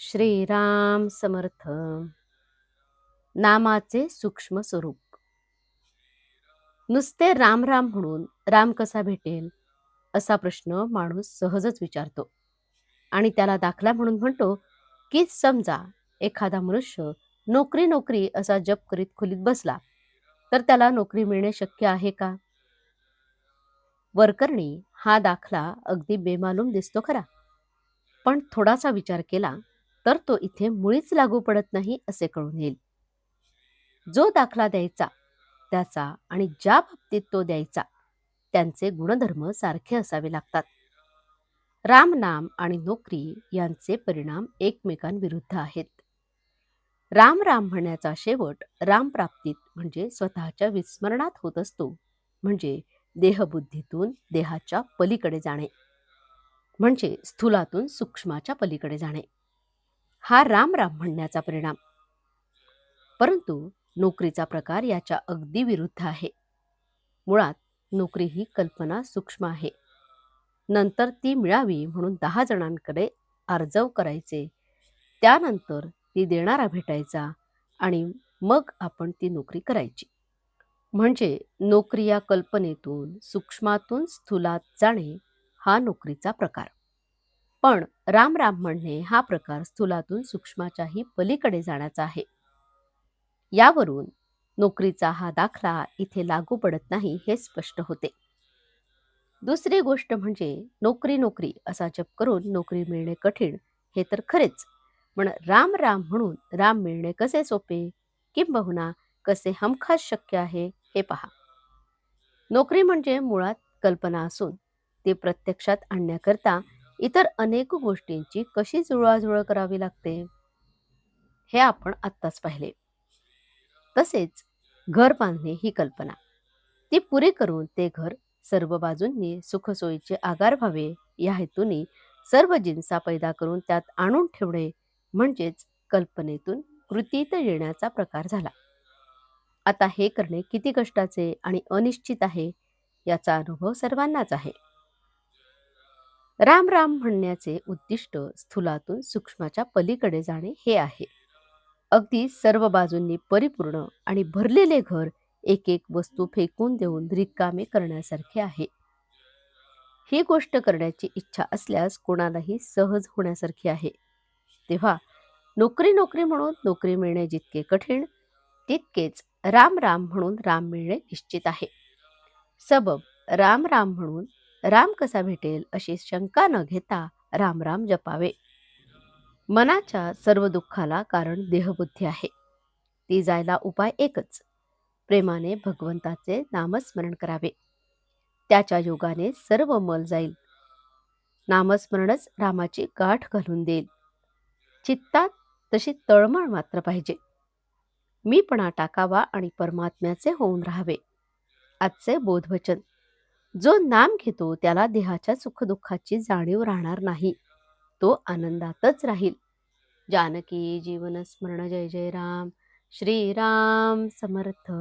श्रीराम समर्थ. नामाचे सूक्ष्म स्वरूप. नुसते राम राम म्हणून राम कसा भेटेल असा प्रश्न माणूस सहजच विचारतो आणि त्याला दाखला म्हणून म्हणतो की समजा एखादा मनुष्य नोकरी नोकरी असा जप करीत खोलीत बसला तर त्याला नोकरी मिळणे शक्य आहे का? वरकरणी हा दाखला अगदी बेमालूम दिसतो खरा, पण थोडासा विचार केला तर तो इथे मुळीच लागू पडत नाही असे कळून येईल. जो दाखला द्यायचा त्याचा आणि ज्या बाबतीत तो द्यायचा त्यांचे गुणधर्म सारखे असावे लागतात. राम नाम आणि नोकरी यांचे परिणाम एकमेकांविरुद्ध आहेत. राम राम म्हणण्याचा शेवट राम प्राप्तीत म्हणजे स्वतःच्या विस्मरणात होत असतो, म्हणजे देहबुद्धीतून देहाच्या पलीकडे जाणे, म्हणजे स्थूलातून सूक्ष्माच्या पलीकडे जाणे. हा राम राम म्हणण्याचा परिणाम. परंतु नोकरीचा प्रकार याच्या अगदी विरुद्ध आहे. मुळात नोकरी ही कल्पना सूक्ष्म आहे. नंतर ती मिळावी म्हणून 10 जणांकडे अर्जव करायचे, त्यानंतर ती देणारा भेटायचा आणि मग आपण ती नोकरी करायची. म्हणजे नोकरी या कल्पनेतून सूक्ष्मातून स्थूलात जाणे हा नोकरीचा प्रकार. पण राम राम म्हणणे हा प्रकार स्थूलातून सूक्ष्माच्याही पलीकडे जाण्याचा आहे. यावरून नोकरीचा हा दाखला इथे लागू पडत नाही हे स्पष्ट होते. दुसरी गोष्ट म्हणजे नोकरी नोकरी असा जप करून नोकरी मिळणे कठीण हे तर खरेच, पण राम राम म्हणून राम मिळणे कसे सोपे किंबहुना कसे हमखास शक्य आहे हे पहा. नोकरी म्हणजे मुळात कल्पना असून ती प्रत्यक्षात आणण्याकरता इतर अनेक गोष्टींची कशी जुळवाजुळव करावी लागते हे आपण आत्ताच पाहिले. तसेच घर बांधणे ही कल्पना, ती पुरी करून ते घर सर्व बाजूंनी सुखसोयीचे आगार व्हावे या हेतूने सर्व जिन्सा पैदा करून त्यात आणून ठेवणे म्हणजेच कल्पनेतून कृतीत येण्याचा प्रकार झाला. आता हे करणे किती कष्टाचे आणि अनिश्चित आहे याचा अनुभव सर्वांनाच आहे. राम राम म्हणण्याचे उद्दिष्ट स्थूलातून सूक्ष्माच्या पलीकडे जाणे हे आहे. अगदी सर्व बाजूंनी परिपूर्ण आणि भरलेले घर एक एक वस्तू फेकून देऊन रिकामे करण्यासारखे आहे. ही गोष्ट करण्याची इच्छा असल्यास कोणालाही सहज होण्यासारखी आहे. तेव्हा नोकरी नोकरी म्हणून नोकरी मिळणे जितके कठीण तितकेच राम राम म्हणून राम मिळणे निश्चित आहे. सबब राम राम म्हणून राम कसा भेटेल अशी शंका न घेता राम राम जपावे. मनाच्या सर्व दुःखाला कारण देहबुद्धी आहे. ती जायला उपाय एकच, प्रेमाने भगवंताचे नामस्मरण करावे. त्याच्या योगाने सर्व मल जाईल. नामस्मरणच रामाची गाठ घालून देईल. चित्तात तशी तळमळ मात्र पाहिजे. मीपणा टाकावा आणि परमात्म्याचे होऊन राहावे. आजचे बोधवचन. जो नाम घेतो त्याला देहाच्या सुखदुःखाची जाणीव राहणार नाही, तो आनंदातच राहील. जानकी जीवन स्मरण. जय जय राम. श्रीराम समर्थ.